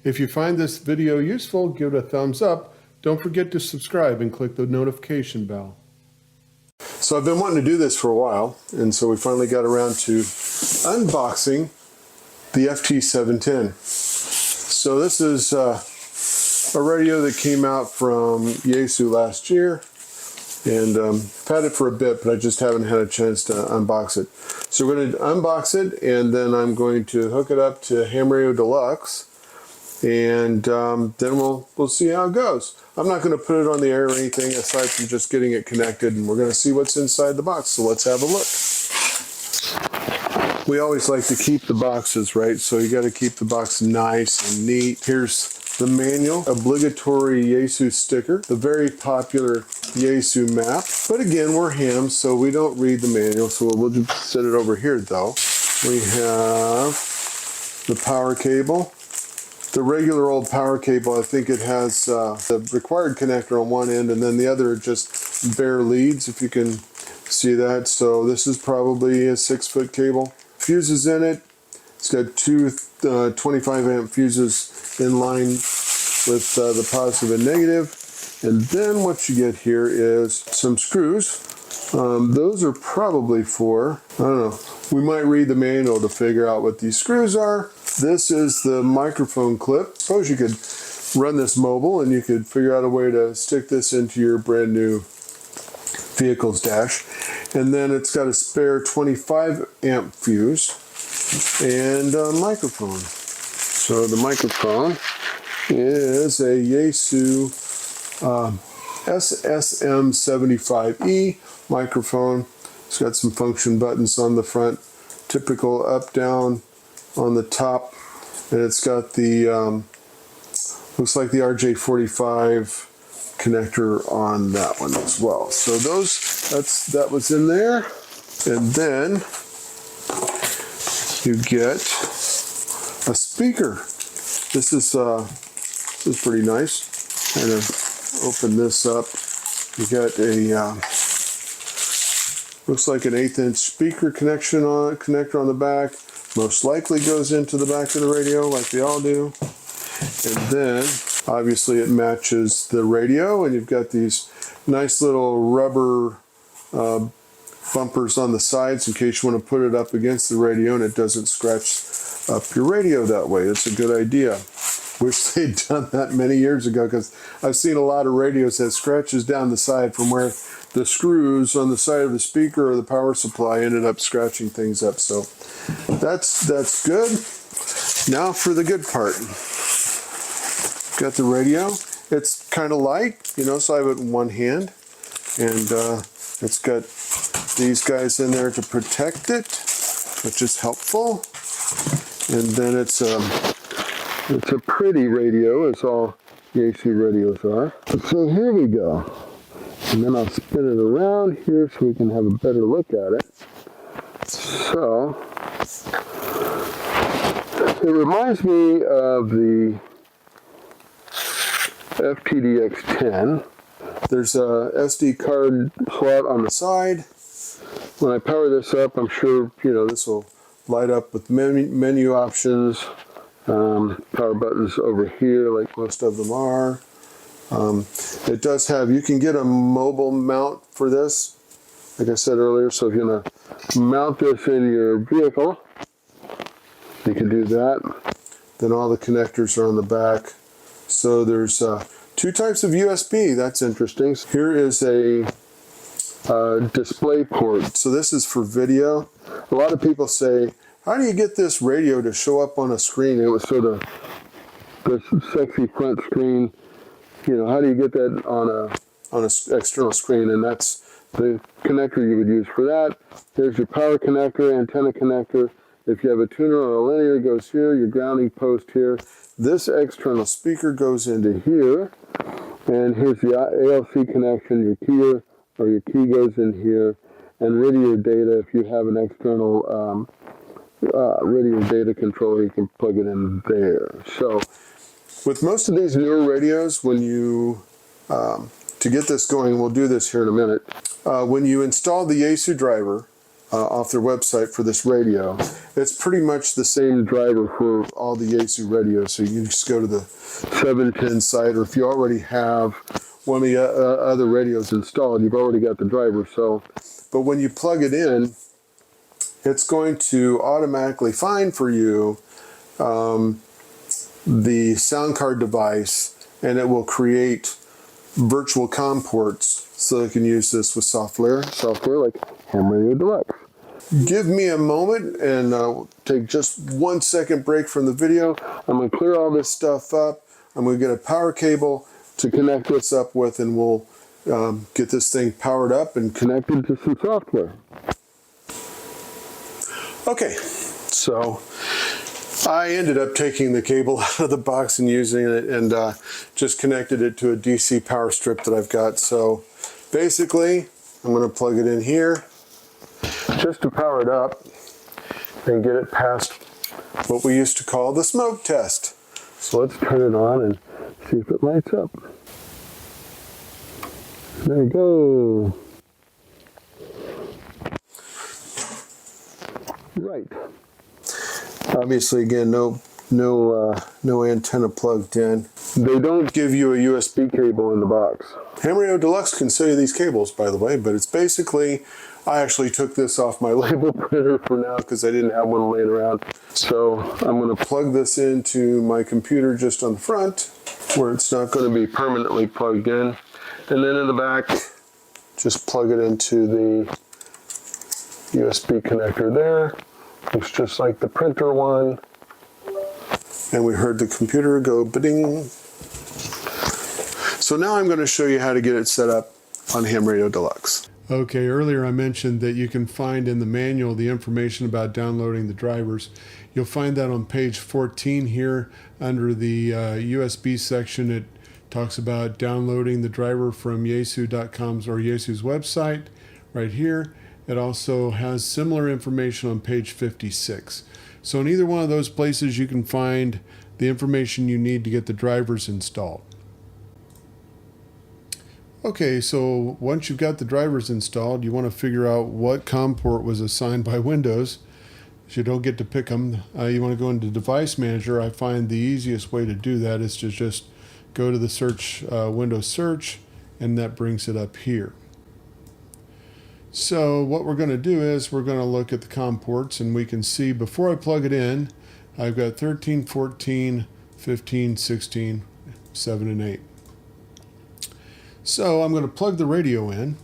If you find this video useful, give it a thumbs up. Don't forget to subscribe and click the notification bell. So I've been wanting to do this for a while, and so we finally got around to unboxing the FT-710. So this is a radio that came out from Yaesu last year, and I've had it for a bit, but I just haven't had a chance to unbox it. So we're going to unbox it, and then I'm going to hook it up to Ham Radio Deluxe, and then we'll see how it goes. I'm not going to put it on the air or anything aside from just getting it connected, and we're going to see what's inside the box. So let's have a look. We always like to keep the boxes, right? So you got to keep the box nice and neat. Here's the manual, obligatory Yaesu sticker, the very popular Yaesu map. But again, we're hams, so we don't read the manual, so we'll just set it over here though. We have the power cable. The regular old power cable, I think it has the required connector on one end, and then the other just bare leads, if you can see that. So this is probably a 6-foot cable. Fuses in it. It's got two 25 amp fuses in line with the positive and negative. And then what you get here is some screws. Those are probably for, I don't know, we might read the manual to figure out what these screws are. This is the microphone clip. Suppose you could run this mobile and you could figure out a way to stick this into your brand new vehicle's dash. And then it's got a spare 25 amp fuse and a microphone. So the microphone is a Yaesu SSM75E microphone. It's got some function buttons on the front, typical up, down on the top, and it's got the looks like the RJ45 connector on that one as well. So that was in there, and then you get a speaker. This is pretty nice. Kind of open this up. You got a looks like an 1/8 inch speaker connector on the back. Most likely goes into the back of the radio like they all do. And then obviously it matches the radio, and you've got these nice little rubber bumpers on the sides in case you want to put it up against the radio and it doesn't scratch up your radio that way. It's a good idea. Wish they'd done that many years ago, because I've seen a lot of radios that scratches down the side from where the screws on the side of the speaker or the power supply ended up scratching things up. So that's good. Now for the good part. Got the radio. It's kind of light, so I have it in one hand, and it's got these guys in there to protect it, which is helpful. And then it's a pretty radio, as all Yaesu radios are. So here we go. And then I'll spin it around here so we can have a better look at it. So it reminds me of the FTDX10. There's a SD card slot on the side. When I power this up, I'm sure this will light up with menu options. Power buttons over here, like most of them are. It does have, you can get a mobile mount for this, like I said earlier. So if you're going to mount this in your vehicle, you can do that. Then all the connectors are on the back. So there's 2 types of USB. That's interesting. Here is a display port. So this is for video. A lot of people say, how do you get this radio to show up on a screen? It was sort of this sexy front screen. How do you get that on an external screen? And that's the connector you would use for that. There's your power connector, antenna connector. If you have a tuner or a linear, it goes here. Your grounding post here. This external speaker goes into here. And here's the ALC connection. Your key or your key goes in here. And radio data, if you have an external radio data controller, you can plug it in there. So with most of these newer radios, when you to get this going, we'll do this here in a minute. When you install the Yaesu driver off their website for this radio, it's pretty much the same driver for all the Yaesu radios. So you can just go to the 710 site, or if you already have one of the other radios installed, you've already got the driver. So, but when you plug it in, it's going to automatically find for you the sound card device, and it will create virtual COM ports so you can use this with software like Ham Radio Deluxe. Give me a moment and take just 1 second break from the video. I'm going to clear all this stuff up. I'm going to get a power cable to connect this up with, and we'll get this thing powered up and connected to some software. Okay, so I ended up taking the cable out of the box and using it, and just connected it to a DC power strip that I've got. So basically, I'm going to plug it in here just to power it up and get it past what we used to call the smoke test. So let's turn it on and see if it lights up. There we go. Right. Obviously, again, no antenna plugged in. They don't give you a USB cable in the box. Ham Radio Deluxe can sell you these cables, by the way, but it's basically, I actually took this off my label printer for now because I didn't have one laying around. So I'm going to plug this into my computer just on the front, where it's not going to be permanently plugged in. And then in the back, just plug it into the USB connector there. Looks just like the printer one. And we heard the computer go ba-ding. So now I'm going to show you how to get it set up on Ham Radio Deluxe. Okay, earlier I mentioned that you can find in the manual the information about downloading the drivers. You'll find that on page 14 here under the USB section. It talks about downloading the driver from Yaesu.com's or Yaesu's website right here. It also has similar information on page 56. So in either one of those places you can find the information you need to get the drivers installed. Okay, so once you've got the drivers installed, you want to figure out what COM port was assigned by Windows. So you don't get to pick them. You want to go into Device Manager. I find the easiest way to do that is to just go to the search, Windows Search, and that brings it up here. So what we're going to do is we're going to look at the COM ports, and we can see before I plug it in, I've got 13, 14, 15, 16, 7, and 8. So I'm going to plug the radio in,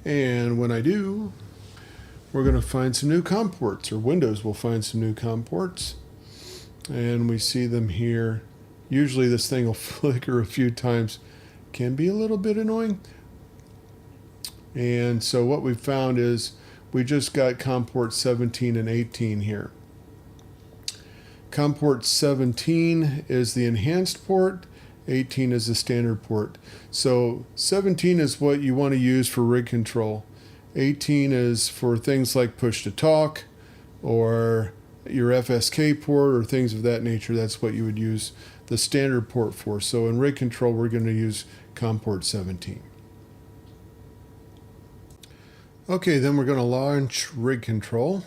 and when I do, we're going to find some new COM ports, or Windows will find some new COM ports, and we see them here. Usually this thing will flicker a few times. Can be a little bit annoying. And so what we found is we just got COM port 17 and 18 here. COM port 17 is the enhanced port, 18 is the standard port. So 17 is what you want to use for rig control. 18 is for things like push to talk or your FSK port or things of that nature. That's what you would use the standard port for. So in rig control, we're going to use COM port 17. Okay, then we're going to launch rig control.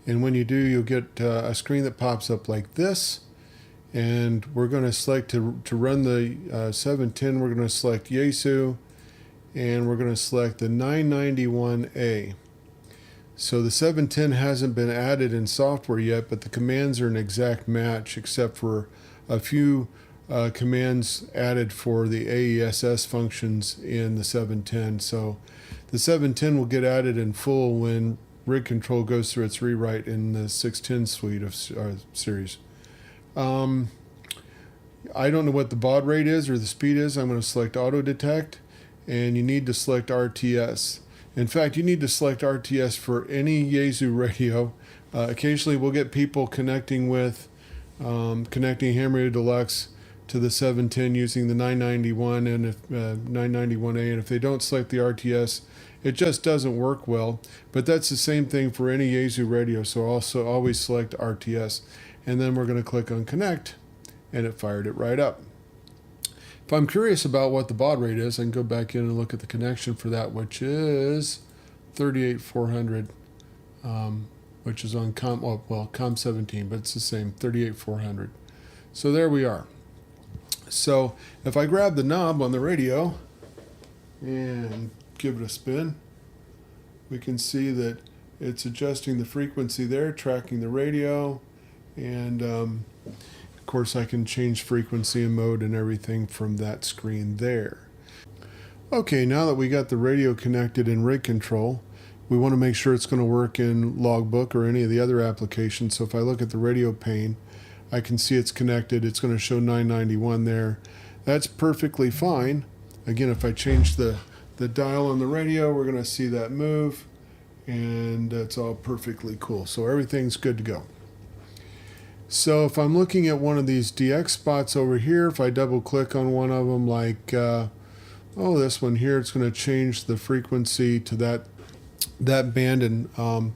And when you do, you'll get a screen that pops up like this. And we're going to select to run the 710, we're going to select Yaesu, and we're going to select the 991A. So the 710 hasn't been added in software yet, but the commands are an exact match except for a few commands added for the AESS functions in the 710. So the 710 will get added in full when rig control goes through its rewrite in the 610 suite of series. I don't know what the baud rate is or the speed is. I'm going to select auto detect, and you need to select RTS. In fact, you need to select RTS for any Yaesu radio. Occasionally we'll get people connecting Ham Radio Deluxe to the 710 using the 991 and 991A, and if they don't select the RTS, it just doesn't work well. But that's the same thing for any Yaesu radio, so also always select RTS. And then we're going to click on connect, and it fired it right up. If I'm curious about what the baud rate is, I can go back in and look at the connection for that, which is 38400, which is on COM 17, but it's the same, 38400. So there we are. So if I grab the knob on the radio and give it a spin, we can see that it's adjusting the frequency there, tracking the radio, and of course I can change frequency and mode and everything from that screen there. Okay, now that we got the radio connected in rig control, we want to make sure it's going to work in Logbook or any of the other applications. So if I look at the radio pane, I can see it's connected. It's going to show 991 there. That's perfectly fine. Again, if I change the dial on the radio, we're going to see that move, and it's all perfectly cool. So everything's good to go. So if I'm looking at one of these DX spots over here, if I double click on one of them, like this one here, it's going to change the frequency to that band, and a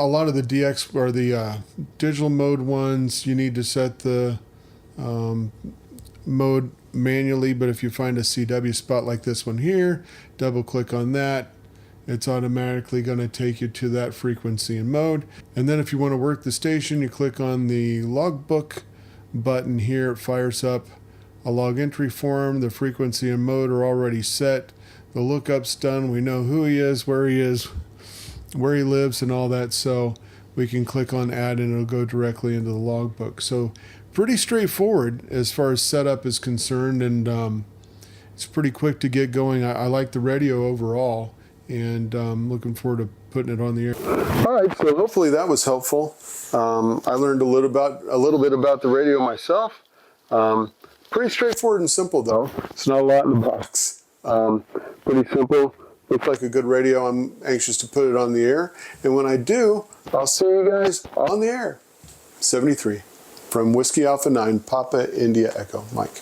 lot of the DX or the digital mode ones, you need to set the mode manually, but if you find a CW spot like this one here, double click on that, it's automatically going to take you to that frequency and mode. And then if you want to work the station, you click on the Logbook button here. It fires up a log entry form. The frequency and mode are already set. The lookup's done. We know who he is, where he lives, and all that. So we can click on add and it'll go directly into the logbook. So pretty straightforward as far as setup is concerned, and it's pretty quick to get going. I like the radio overall, and looking forward to putting it on the air. All right, so hopefully that was helpful. I learned a little bit about the radio myself. Pretty straightforward and simple though. It's not a lot in the box. Pretty simple. Looks like a good radio. I'm anxious to put it on the air. And when I do, I'll see you guys on the air. 73 from Whiskey Alpha 9, Papa India Echo, Mike.